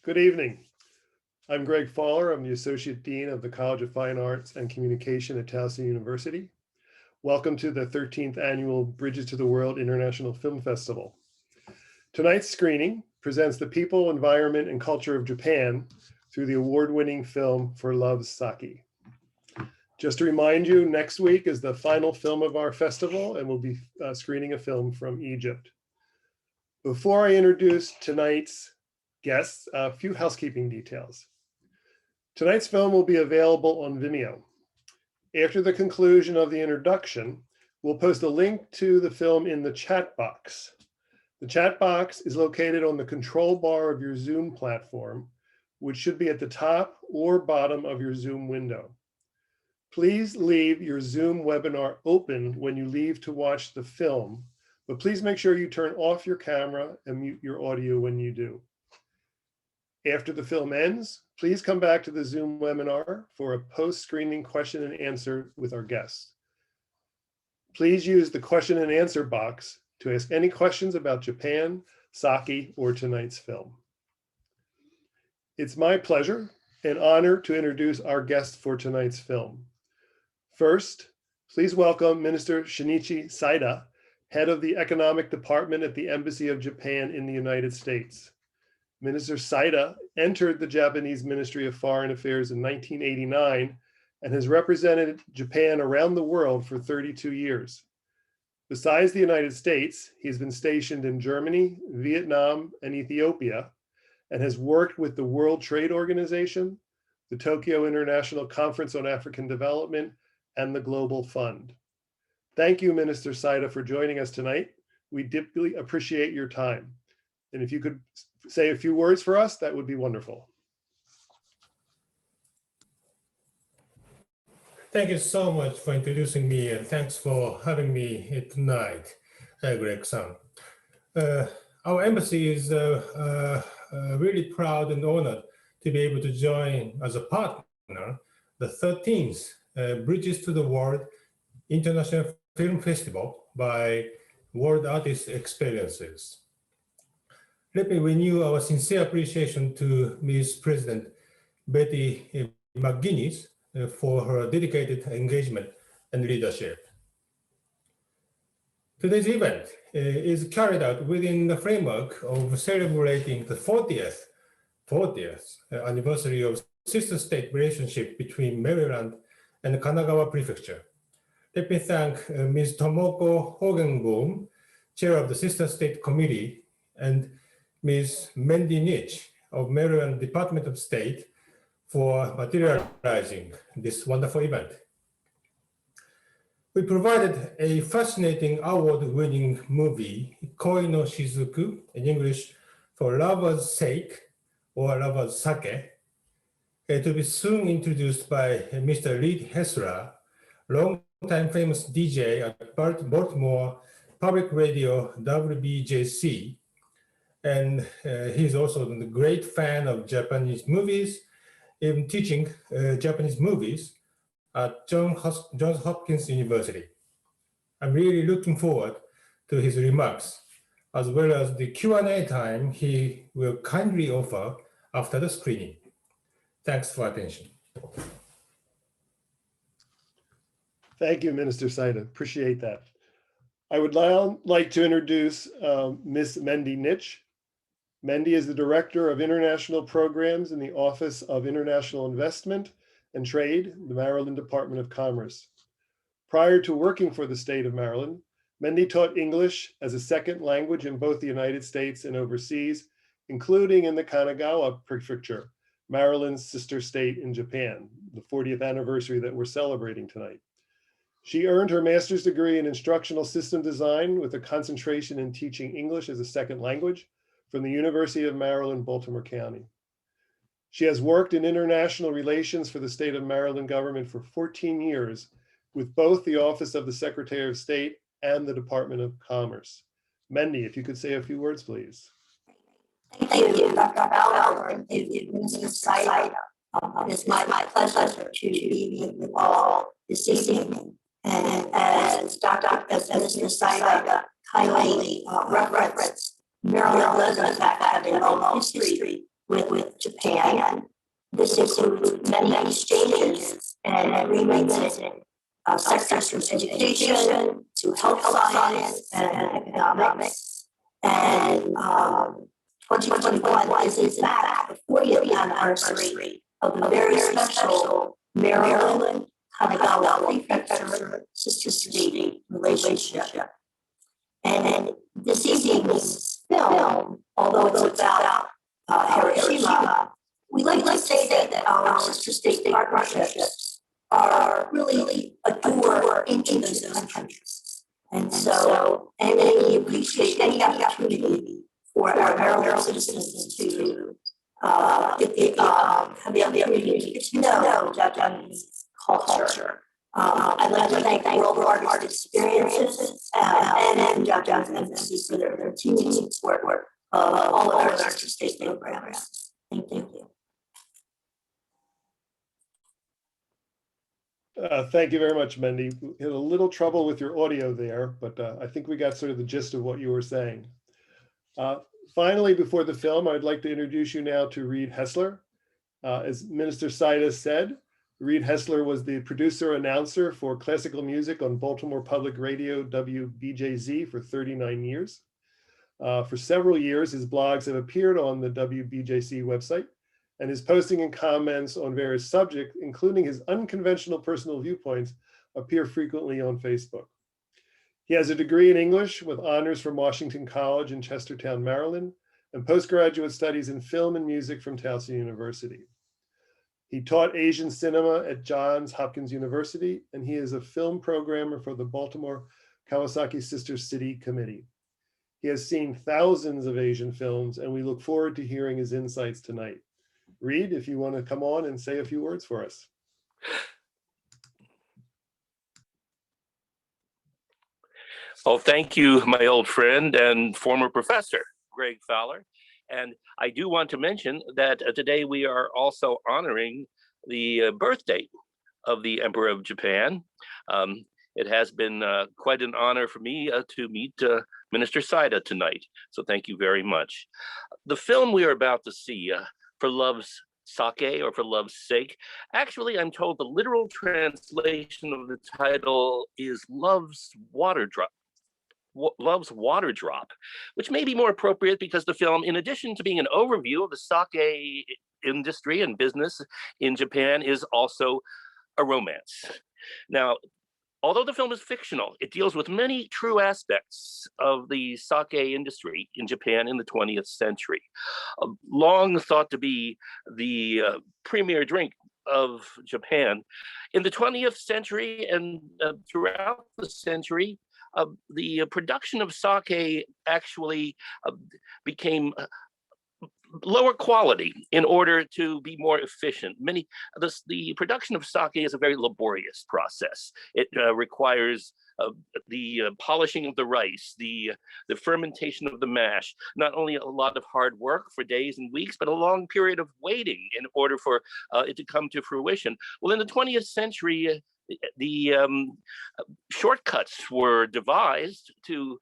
Good evening. I'm Greg Fowler. I'm the Associate Dean of the College of Fine Arts and Communication at Towson University. Welcome to the 13th Annual Bridges to the World International Film Festival. Tonight's screening presents the people, environment, and culture of Japan through the award-winning film For Love's Sake. Just to remind you, next week is the final film of our festival, and we'll be screening a film from Egypt. Before I introduce tonight's guests, a few housekeeping details. Tonight's film will be available on Vimeo. After the conclusion of the introduction, we'll post a link to the film in the chat box. The chat box is located on the control bar of your Zoom platform, which should be at the top or bottom of your Zoom window. Please leave your Zoom webinar open when you leave to watch the film, but please make sure you turn off your camera and mute your audio when you do. After the film ends, please come back to the Zoom webinar for a post-screening question and answer with our guests. Please use the question and answer box to ask any questions about Japan, sake, or tonight's film. It's my pleasure and honor to introduce our guests for tonight's film. First, please welcome Minister Shinichi Saida, Head of the Economic Department at the Embassy of Japan in the United States. Minister Saida entered the Japanese Ministry of Foreign Affairs in 1989 and has represented Japan around the world for 32 years. Besides the United States, he's been stationed in Germany, Vietnam, and Ethiopia, and has worked with the World Trade Organization, the Tokyo International Conference on African Development, and the Global Fund. Thank you, Minister Saida, for joining us tonight. We deeply appreciate your time. And if you could say a few words for us, that would be wonderful. Thank you so much for introducing me, and thanks for having me here tonight, Greg-san. Our embassy is really proud and honored to be able to join as a partner the 13th Bridges to the World International Film Festival by World Artist Experiences. Let me renew our sincere appreciation to Ms. President Betty McGuinness for her dedicated engagement and leadership. Today's event is carried out within the framework of celebrating the 40th anniversary of sister state relationship between Maryland and Kanagawa Prefecture. Let me thank Ms. Tomoko Hogenboom, Chair of the Sister State Committee, and Ms. Mandy Nitch of Maryland Department of State for materializing this wonderful event. We provided a fascinating award-winning movie, Koi no Shizuku, in English, For Lover's Sake, or Lover's Sake, to be soon introduced by Mr. Reed Hessler, long-time famous DJ at Baltimore Public Radio WBJC, and he's also a great fan of Japanese movies, even teaching Japanese movies at Johns Hopkins University. I'm really looking forward to his remarks, as well as the Q&A time he will kindly offer after the screening. Thanks for attention. Thank you, Minister Saida. Appreciate that. I would now like to introduce Ms. Mandy Nitch. Mandy is the Director of International Programs in the Office of International Investment and Trade, the Maryland Department of Commerce. Prior to working for the state of Maryland, Mandy taught English as a second language in both the United States and overseas, including in the Kanagawa Prefecture, Maryland's sister state in Japan, the 40th anniversary that we're celebrating tonight. She earned her master's degree in instructional system design with a concentration in teaching English as a second language from the University of Maryland, Baltimore County. She has worked in international relations for the state of Maryland government for 14 years with both the Office of the Secretary of State and the Department of Commerce. Mandy, if you could say a few words, please. Thank you, Dr. Fowler, and thank you, Mrs. Saida. It's my pleasure to be with you all this evening. And as Mr. Saida kindly referenced, Maryland does in fact have a long history with Japan. This includes many exchanges and agreements in sectors from education to health science and economics. And 2021 is in fact the 40th anniversary of the very special Maryland Kanagawa Prefecture Sister City relationship. And this evening's film, although it's about Hiroshima, we like to say that our sister state partnerships are really a door into those countries. And so, and we appreciate any opportunity for our Maryland citizens to have the opportunity to get to know Japanese culture. I'd like to thank World Art Experiences and Japanese Embassy for their continued support of all of our sister state programs. Thank you. Thank you very much, Mendy. We had a little trouble with your audio there, but I think we got sort of the gist of what you were saying. Finally, before the film, I'd like to introduce you now to Reed Hessler. As Minister Saida said, Reed Hessler was the producer announcer for classical music on Baltimore Public Radio WBJZ for 39 years. For several years, his blogs have appeared on the WBJC website, and his posting and comments on various subjects, including his unconventional personal viewpoints, appear frequently on Facebook. He has a degree in English with honors from Washington College in Chestertown, Maryland, and postgraduate studies in film and music from Towson University. He taught Asian cinema at Johns Hopkins University, and he is a film programmer for the Baltimore Kawasaki Sister City Committee. He has seen thousands of Asian films, and we look forward to hearing his insights tonight. Reed, if you want to come on and say a few words for us. Well, thank you, my old friend and former professor, Greg Fowler. And I do want to mention that today we are also honoring the birth date of the Emperor of Japan. It has been quite an honor for me to meet Minister Saida tonight. So thank you very much. The film we are about to see, For Love's Sake or For Love's Sake, actually I'm told the literal translation of the title is Love's Water Drop. Love's Water Drop, which may be more appropriate because the film, in addition to being an overview of the sake industry and business in Japan, is also a romance. Now, although the film is fictional, it deals with many true aspects of the sake industry in Japan in the 20th century. Long thought to be the premier drink of Japan. In the 20th century and throughout the century, the production of sake actually became lower quality in order to be more efficient. The production of sake is a very laborious process. It requires the polishing of the rice, the fermentation of the mash, not only a lot of hard work for days and weeks, but a long period of waiting in order for it to come to fruition. Well, in the 20th century, the shortcuts were devised to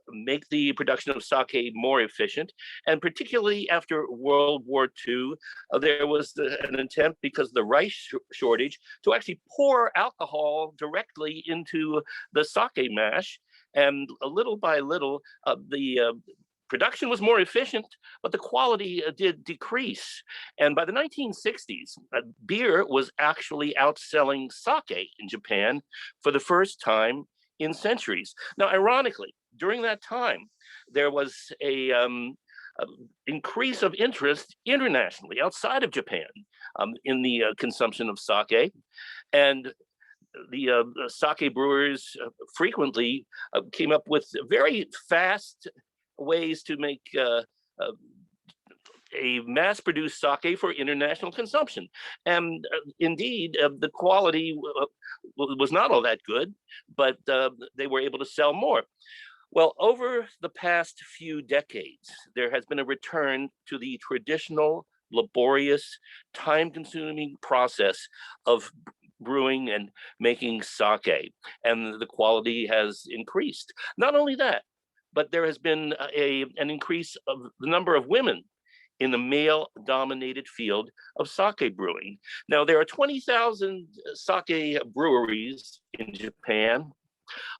make the production of sake more efficient. And particularly after World War II, there was an attempt, because of the rice shortage, to actually pour alcohol directly into the sake mash. And little by little, the production was more efficient, but the quality did decrease. And by the 1960s, beer was actually outselling sake in Japan for the first time in centuries. Now, ironically, during that time, there was a increase of interest internationally outside of Japan in the consumption of sake. And the sake brewers frequently came up with very fast ways to make a mass-produced sake for international consumption. And indeed, the quality was not all that good, but they were able to sell more. Well, over the past few decades, there has been a return to the traditional, laborious, time-consuming process of brewing and making sake, and the quality has increased. Not only that, but there has been an increase of the number of women in the male-dominated field of sake brewing. Now, there are 20,000 sake breweries in Japan.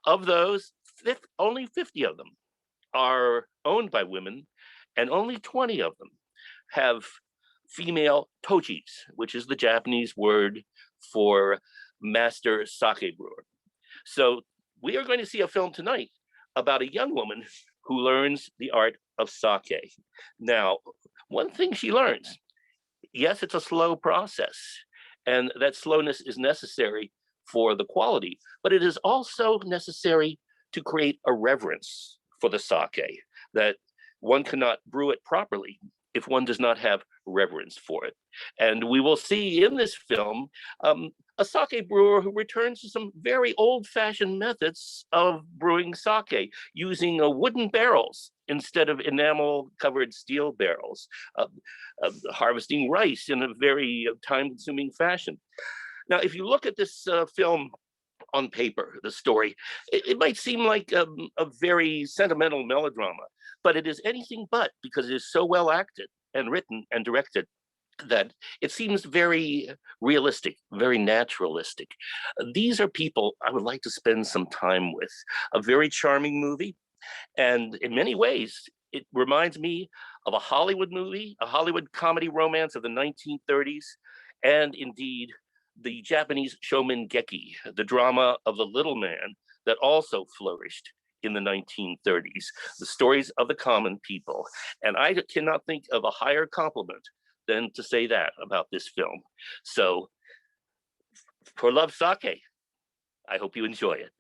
Of those, only 50 of them are owned by women, and only 20 of them have female tojis, which is the Japanese word for master sake brewer. So we are going to see a film tonight about a young woman who learns the art of sake. Now, one thing she learns, yes, it's a slow process, and that slowness is necessary for the quality, but it is also necessary to create a reverence for the sake, that one cannot brew it properly if one does not have reverence for it. And we will see in this film a sake brewer who returns to some very old-fashioned methods of brewing sake, using wooden barrels instead of enamel-covered steel barrels, harvesting rice in a very time-consuming fashion. Now, if you look at this film on paper, the story, it might seem like a very sentimental melodrama, but it is anything but, because it is so well acted and written and directed that it seems very realistic, very naturalistic. These are people I would like to spend some time with. A very charming movie, and in many ways, it reminds me of a Hollywood movie, a Hollywood comedy romance of the 1930s, and indeed, the Japanese Shomengeki, the drama of the little man that also flourished in the 1930s, the stories of the common people. And I cannot think of a higher compliment than to say that about this film. So for Love Sake, I hope you enjoy it.